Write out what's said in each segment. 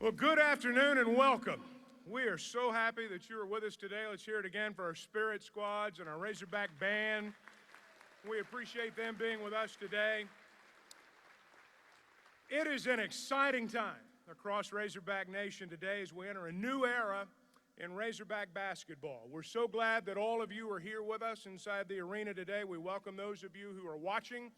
Well, good afternoon and welcome. We are so happy that you are with us today. Let's hear it again for our Spirit Squads and our Razorback Band. We appreciate them being with us today. It is an exciting time across Razorback Nation today as we enter a new era in Razorback basketball. We're so glad that all of you are here with us inside the arena today. We welcome those of you who are watching.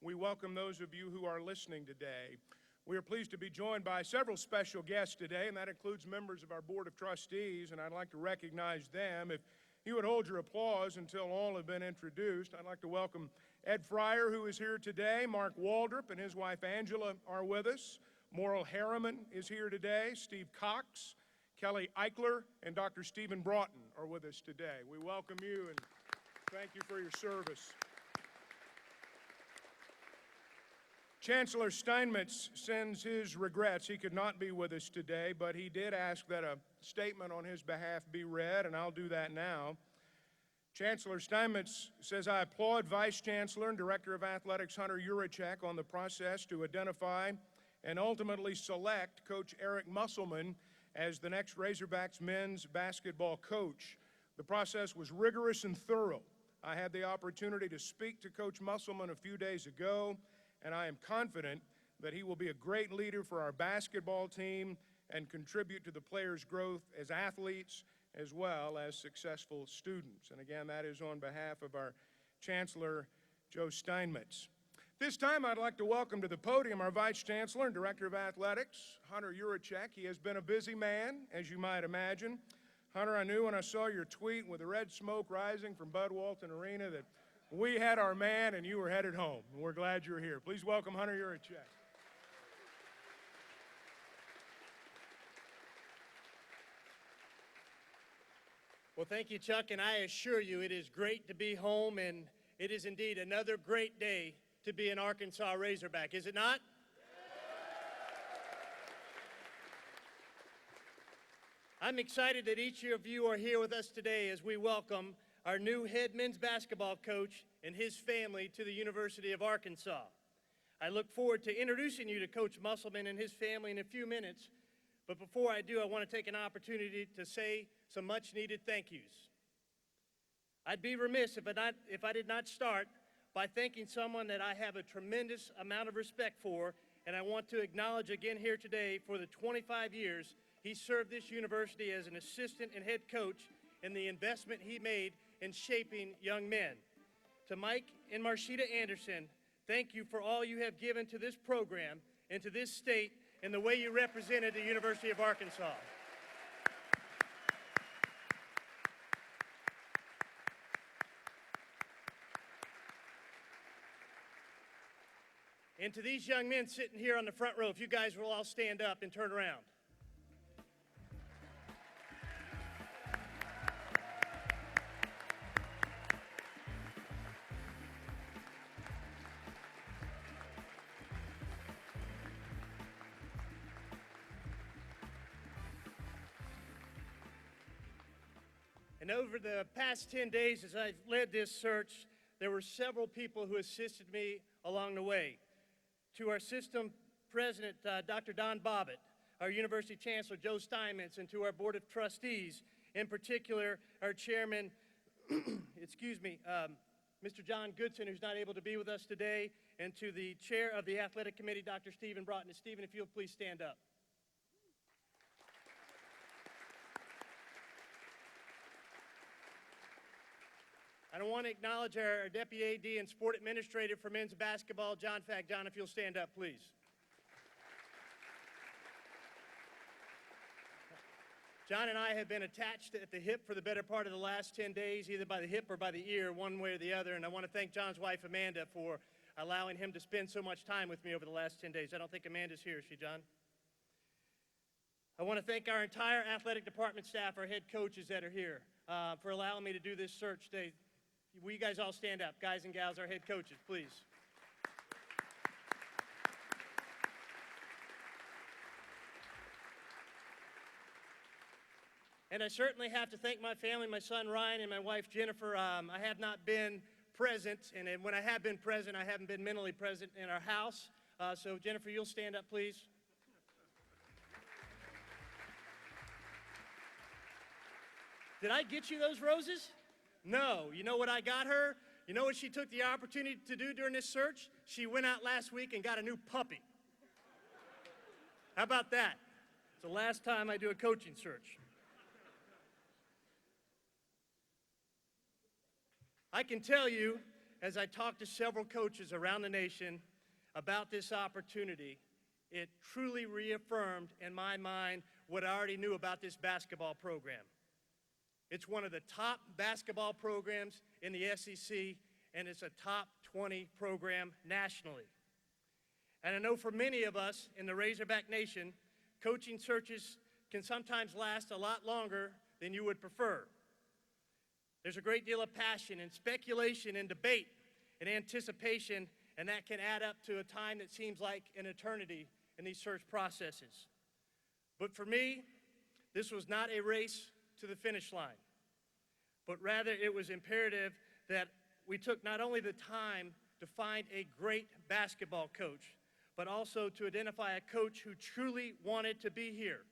We welcome those of you who are listening today. We are pleased to be joined by several special guests today, and that includes members of our Board of Trustees, and I'd like to recognize them. If you would hold your applause until all have been introduced, I'd like to welcome Ed Fryer, who is here today. Mark Waldrop and his wife Angela are with us. Morrill Harriman is here today. Steve Cox, Kelly Eichler, and Dr. Stephen Broughton are with us today. We welcome you and thank you for your service. Chancellor Steinmetz sends his regrets. He could not be with us today, but he did ask that a statement on his behalf be read, and I'll do that now. Chancellor Steinmetz says, I applaud Vice Chancellor and Director of Athletics Hunter Yurachek on the process to identify and ultimately select Coach Eric Musselman as the next Razorbacks men's basketball coach. The process was rigorous and thorough. I had the opportunity to speak to Coach Musselman a few days ago, and I am confident that he will be a great leader for our basketball team and contribute to the players' growth as athletes as well as successful students. And again, that is on behalf of our Chancellor, Joe Steinmetz. This time, I'd like to welcome to the podium our Vice Chancellor and Director of Athletics, Hunter Yurachek. He has been a busy man, as you might imagine. Hunter, I knew when I saw your tweet with the red smoke rising from Bud Walton Arena that we had our man and you were headed home. And we're glad you're here. Please welcome Hunter Yurachek. Well, thank you, Chuck, and I assure you it is great to be home, and it is indeed another great day to be an Arkansas Razorback, is it not? I'm excited that each of you are here with us today as we welcome our new head men's basketball coach and his family to the University of Arkansas. I look forward to introducing you to Coach Musselman and his family in a few minutes, but before I do, I want to take an opportunity to say some much-needed thank yous. I'd be remiss if I did not start by thanking someone that I have a tremendous amount of respect for, and I want to acknowledge again here today for the 25 years he served this university as an assistant and head coach and the investment he made in shaping young men. To Mike and Marshita Anderson, thank you for all you have given to this program and to this state and the way you represented the University of Arkansas. And to these young men sitting here on the front row, if you guys will all stand up and turn around. And over the past 10 days, as I've led this search, there were several people who assisted me along the way. To our system president, Dr. Don Bobbitt, our University Chancellor, Joe Steinmetz, and to our Board of Trustees, in particular, our chairman, Mr. John Goodson, who's not able to be with us today, and to the chair of the Athletic Committee, Dr. Stephen Broughton. Stephen, if you'll please stand up. I want to acknowledge our Deputy AD and Sport Administrator for men's basketball, John Fack. John, if you'll stand up, please. John and I have been attached at the hip for the better part of the last 10 days, either by the hip or by the ear, one way or the other, and I want to thank John's wife, Amanda, for allowing him to spend so much time with me over the last 10 days. I don't think Amanda's here, is she, John? I want to thank our entire athletic department staff, our head coaches that are here, for allowing me to do this search today. Will you guys all stand up, guys and gals, our head coaches, please. And I certainly have to thank my family, my son Ryan and my wife Jennifer. I have not been present, and when I have been present, I haven't been mentally present in our house. So Jennifer, you'll stand up, please. Did I get you those roses? No. You know what I got her? You know what she took the opportunity to do during this search? She went out last week and got a new puppy. How about that? It's the last time I do a coaching search. I can tell you, as I talked to several coaches around the nation about this opportunity, it truly reaffirmed in my mind what I already knew about this basketball program. It's one of the top basketball programs in the SEC, and it's a top 20 program nationally. And I know for many of us in the Razorback Nation, coaching searches can sometimes last a lot longer than you would prefer. There's a great deal of passion and speculation and debate and anticipation, and that can add up to a time that seems like an eternity in these search processes. But for me, this was not a race to the finish line, but rather it was imperative that we took not only the time to find a great basketball coach, but also to identify a coach who truly wanted to be here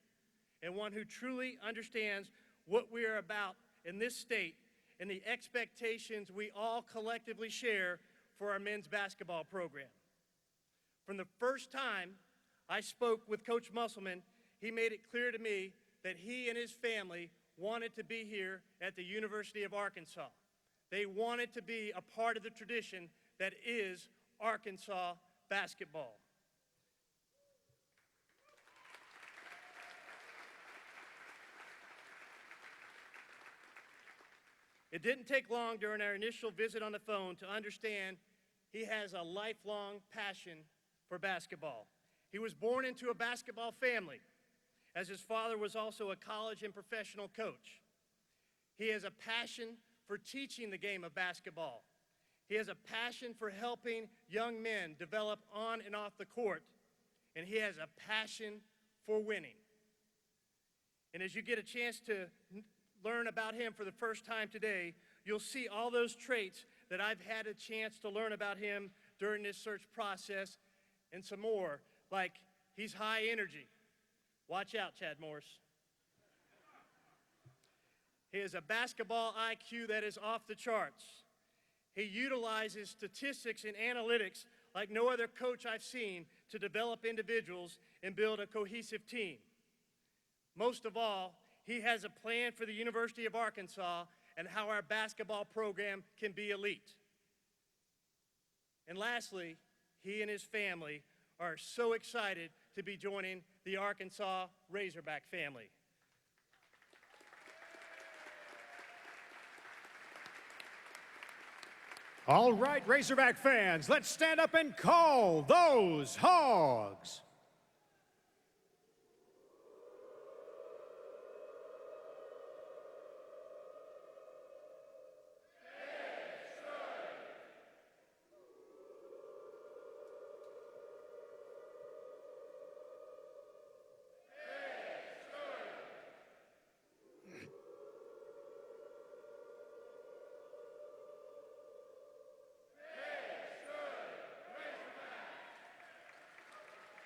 and one who truly understands what we are about in this state and the expectations we all collectively share for our men's basketball program. From the first time I spoke with Coach Musselman, he made it clear to me that he and his family wanted to be here at the University of Arkansas. They wanted to be a part of the tradition that is Arkansas basketball. It didn't take long during our initial visit on the phone to understand he has a lifelong passion for basketball. He was born into a basketball family, as his father was also a college and professional coach. He has a passion for teaching the game of basketball. He has a passion for helping young men develop on and off the court, and he has a passion for winning. And as you get a chance to learn about him for the first time today, you'll see all those traits that I've had a chance to learn about him during this search process, and some more, like he's high energy. Watch out, Chad Morris. He has a basketball IQ that is off the charts. He utilizes statistics and analytics like no other coach I've seen to develop individuals and build a cohesive team. Most of all, he has a plan for the University of Arkansas and how our basketball program can be elite. And lastly, he and his family are so excited to be joining the Arkansas Razorback family. All right, Razorback fans, let's stand up and call those Hogs.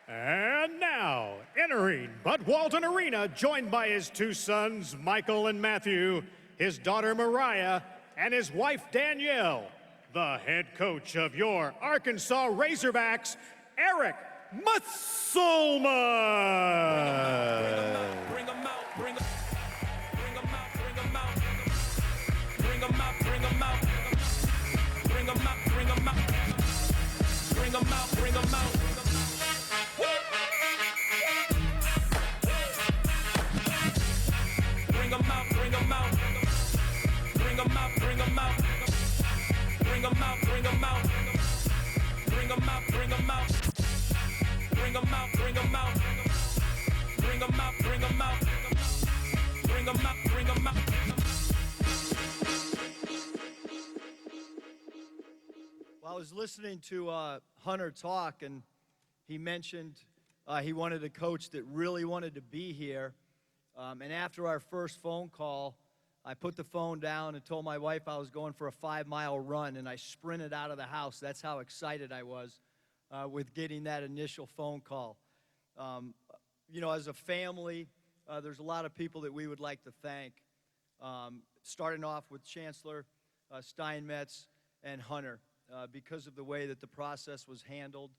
And now, entering Bud Walton Arena, joined by his two sons, Michael and Matthew, his daughter Mariah, and his wife Danielle, the head coach of your Arkansas Razorbacks, Eric Musselman. Bring 'em out, bring 'em out, bring 'em out, bring 'em out, bring 'em out, bring 'em out, bring 'em out, bring 'em out, bring 'em out, bring 'em out. Bring 'em out, bring 'em out, bring 'em out, bring 'em out, bring 'em out, bring 'em out, bring 'em out, bring 'em out, bring 'em out, bring 'em out, bring 'em out, bring 'em out, bring 'em out, bring 'em out. Well, I was listening to Hunter talk, and he mentioned he wanted a coach that really wanted to be here. And after our first phone call, I put the phone down and told my wife I was going for a 5-mile run, and I sprinted out of the house. That's how excited I was with getting that initial phone call. You know, as a family, there's a lot of people that we would like to thank. starting off with Chancellor, Steinmetz, and Hunter, because of the way that the process was handled,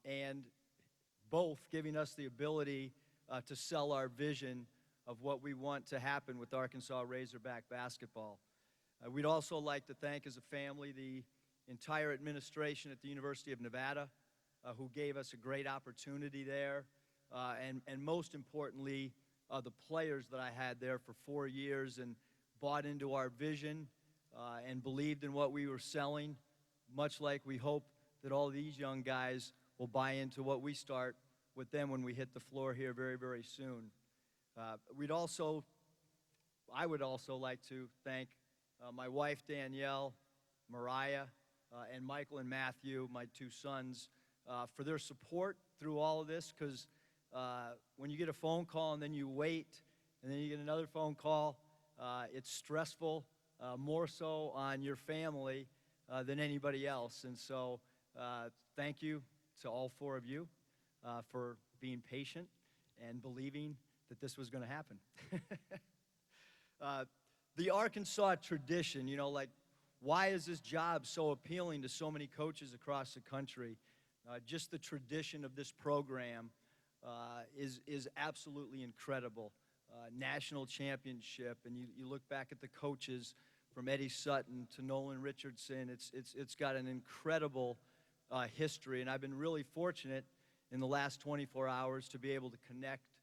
and both giving us the ability to sell our vision of what we want to happen with Arkansas Razorback basketball. We'd also like to thank, as a family, the entire administration at the University of Nevada, who gave us a great opportunity there, and most importantly, the players that I had there for 4 years and bought into our vision and believed in what we were selling, much like we hope that all these young guys will buy into what we start with them when we hit the floor here very, very soon. I would also like to thank my wife, Danielle, Mariah, and Michael and Matthew, my 2 sons, for their support through all of this, because when you get a phone call and then you wait and then you get another phone call, it's stressful, more so on your family than anybody else. And so thank you to all 4 of you for being patient and believing that this was going to happen. The Arkansas tradition, you know, like, why is this job so appealing to so many coaches across the country? Just the tradition of this program is absolutely incredible. National championship, and you look back at the coaches from Eddie Sutton to Nolan Richardson, it's got an incredible history, and I've been really fortunate in the last 24 hours to be able to connect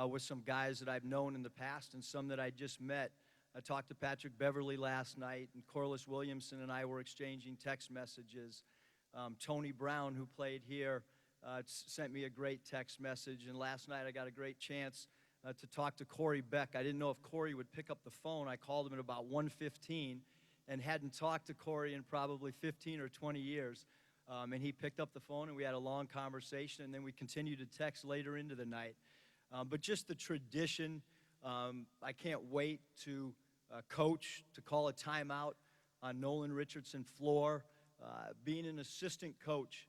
with some guys that I've known in the past and some that I just met. I talked to Patrick Beverly last night, and Corliss Williamson and I were exchanging text messages. Tony Brown, who played here, sent me a great text message, and last night I got a great chance to talk to Corey Beck. I didn't know if Corey would pick up the phone. I called him at about 1:15 and hadn't talked to Corey in probably 15 or 20 years. And he picked up the phone, and we had a long conversation, and then we continued to text later into the night. But just the tradition, I can't wait to coach, to call a timeout on Nolan Richardson floor, being an assistant coach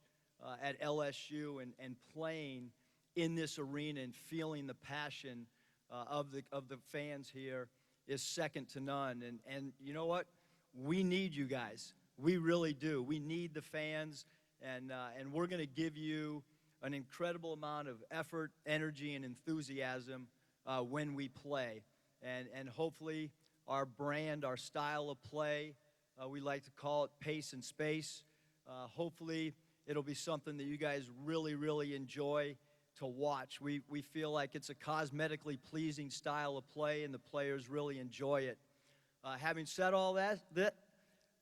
at LSU and playing in this arena and feeling the passion of the fans here is second to none. And you know what? We need you guys. We really do. We need the fans, and we're going to give you an incredible amount of effort, energy, and enthusiasm when we play. And hopefully our brand, our style of play, we like to call it pace and space. Hopefully it'll be something that you guys really, really enjoy to watch. We feel like it's a cosmetically pleasing style of play, and the players really enjoy it. Having said all that,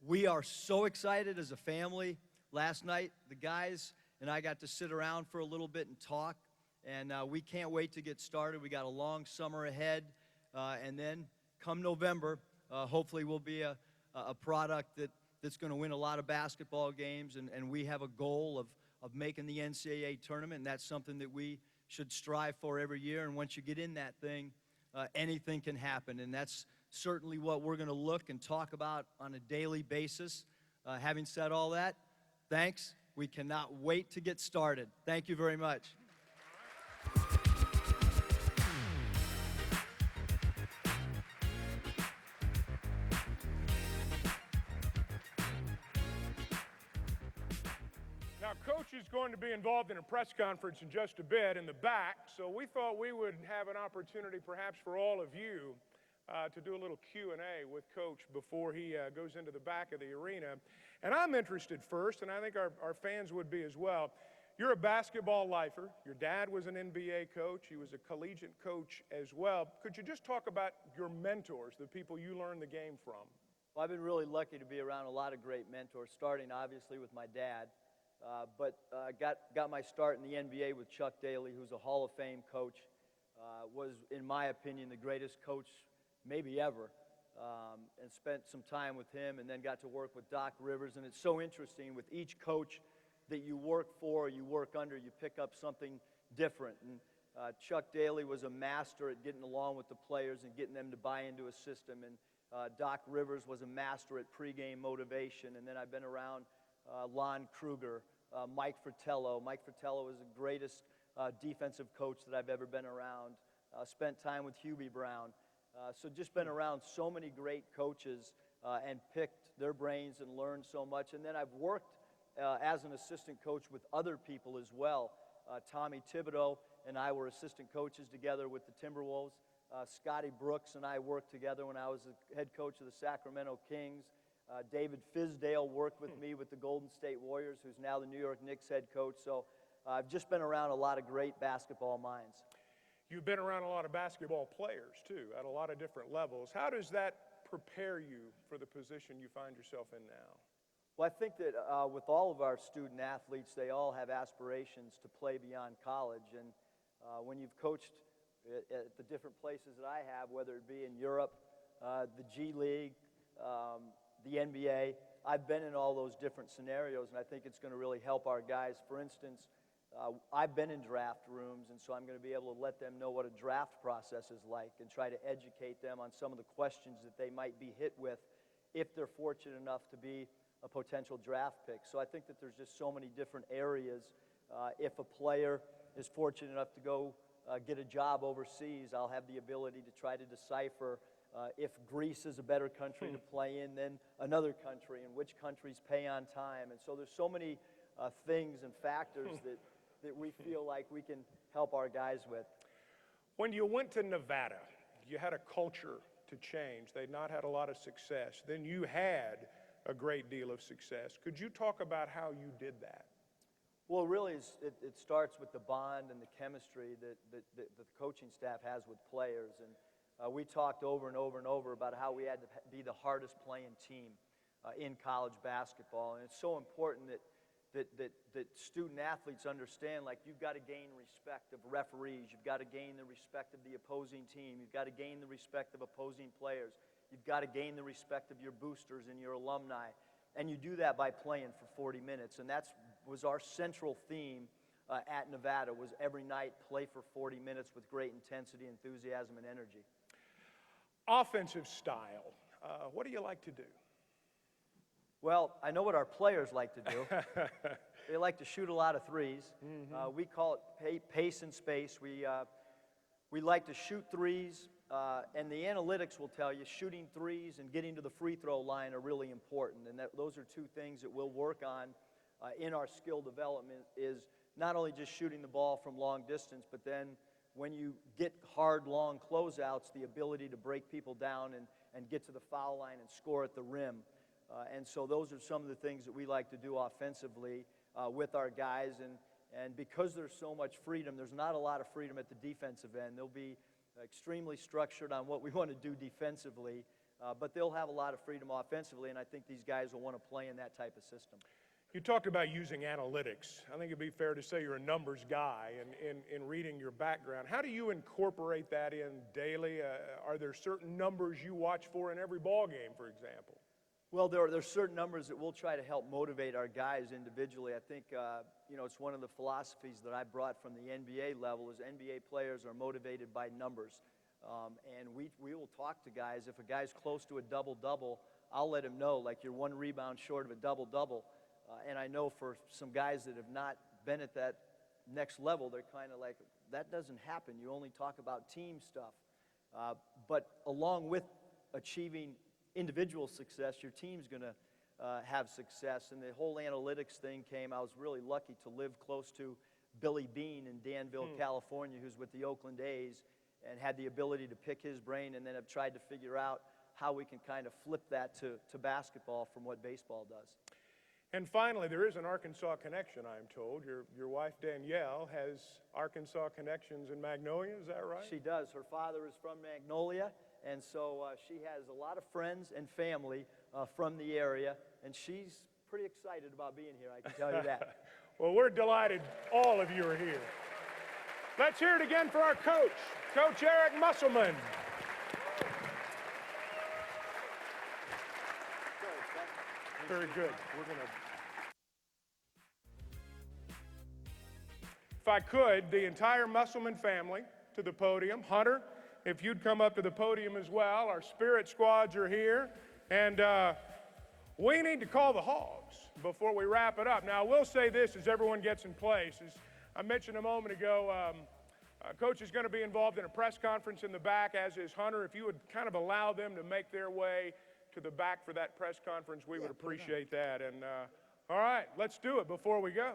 we are so excited as a family. Last night, the guys and I got to sit around for a little bit and talk, and we can't wait to get started. We got a long summer ahead, and then come November, hopefully we'll be a product that's going to win a lot of basketball games, and we have a goal of making the NCAA tournament, and that's something that we should strive for every year. And once you get in that thing, anything can happen, and that's certainly what we're going to look and talk about on a daily basis. Having said all that, thanks. We cannot wait to get started. Thank you very much. Now, Coach is going to be involved in a press conference in just a bit in the back, so we thought we would have an opportunity perhaps for all of you to do a little Q&A with Coach before he goes into the back of the arena. And I'm interested first, and I think our fans would be as well. You're a basketball lifer. Your dad was an NBA coach. He was a collegiate coach as well. Could you just talk about your mentors, the people you learned the game from? Well, I've been really lucky to be around a lot of great mentors, starting obviously with my dad. But got my start in the NBA with Chuck Daly, who's a Hall of Fame coach, was, in my opinion, the greatest coach maybe ever, and spent some time with him, and then got to work with Doc Rivers. And it's so interesting, with each coach that you work for, you work under, you pick up something different. And Chuck Daly was a master at getting along with the players and getting them to buy into a system. And Doc Rivers was a master at pregame motivation. And then I've been around Lon Kruger, Mike Fratello. Mike Fratello was the greatest defensive coach that I've ever been around. Spent time with Hubie Brown. So just been around so many great coaches and picked their brains and learned so much. And then I've worked as an assistant coach with other people as well. Tommy Thibodeau and I were assistant coaches together with the Timberwolves. Scotty Brooks and I worked together when I was the head coach of the Sacramento Kings. David Fizdale worked with me with the Golden State Warriors, who's now the New York Knicks head coach. So I've just been around a lot of great basketball minds. You've been around a lot of basketball players, too, at a lot of different levels. How does that prepare you for the position you find yourself in now? Well, I think that with all of our student athletes, they all have aspirations to play beyond college. And when you've coached at the different places that I have, whether it be in Europe, the G League, the NBA, I've been in all those different scenarios, and I think it's going to really help our guys. For instance, I've been in draft rooms, and so I'm going to be able to let them know what a draft process is like and try to educate them on some of the questions that they might be hit with if they're fortunate enough to be a potential draft pick. So I think that there's just so many different areas. If a player is fortunate enough to go get a job overseas, I'll have the ability to try to decipher if Greece is a better country to play in than another country, and which countries pay on time. And so there's so many things and factors that we feel like we can help our guys with. When you went to Nevada, you had a culture to change. They'd not had a lot of success. Then you had a great deal of success. Could you talk about how you did that? Well, really, it starts with the bond and the chemistry that the coaching staff has with players. And we talked over and over and over about how we had to be the hardest playing team in college basketball. And it's so important that student athletes understand, like, you've got to gain respect of referees, you've got to gain the respect of the opposing team, you've got to gain the respect of opposing players, you've got to gain the respect of your boosters and your alumni. And you do that by playing for 40 minutes. And that was our central theme at Nevada, was every night play for 40 minutes with great intensity, enthusiasm, and energy. Offensive style, what do you like to do? Well, I know what our players like to do. They like to shoot a lot of threes. We call it pace and space. We like to shoot threes, and the analytics will tell you shooting threes and getting to the free throw line are really important. And those are two things that we'll work on in our skill development, is not only just shooting the ball from long distance, but then when you get hard, long closeouts, the ability to break people down and get to the foul line and score at the rim. And so those are some of the things that we like to do offensively with our guys. And because there's so much freedom, there's not a lot of freedom at the defensive end. They'll be extremely structured on what we want to do defensively, but they'll have a lot of freedom offensively, and I think these guys will want to play in that type of system. You talked about using analytics. I think it'd be fair to say you're a numbers guy in reading your background. How do you incorporate that in daily? Are there certain numbers you watch for in every ball game, for example? Well, there are certain numbers that we'll try to help motivate our guys individually. I think, it's one of the philosophies that I brought from the NBA level is NBA players are motivated by numbers. And we will talk to guys. If a guy's close to a double-double, I'll let him know, like, you're one rebound short of a double-double. And I know for some guys that have not been at that next level, they're kind of like, that doesn't happen. You only talk about team stuff. But along with achieving individual success, your team's going to have success. And the whole analytics thing came. I was really lucky to live close to Billy Bean in Danville, California, who's with the Oakland A's, and had the ability to pick his brain, and then have tried to figure out how we can kind of flip that to basketball from what baseball does. And finally, there is an Arkansas connection, I'm told. Your wife, Danielle, has Arkansas connections in Magnolia, is that right? She does. Her father is from Magnolia, and so she has a lot of friends and family from the area, and she's pretty excited about being here, I can tell you that. Well, we're delighted all of you are here. Let's hear it again for our coach, Coach Eric Musselman. Very good. We're going to... If I could, the entire Musselman family to the podium. Hunter, if you'd come up to the podium as well. Our spirit squads are here. And we need to call the Hogs before we wrap it up. Now, I will say this as everyone gets in place. As I mentioned a moment ago, Coach is going to be involved in a press conference in the back, as is Hunter. If you would kind of allow them to make their way to the back for that press conference, we would appreciate that. And all right, let's do it before we go.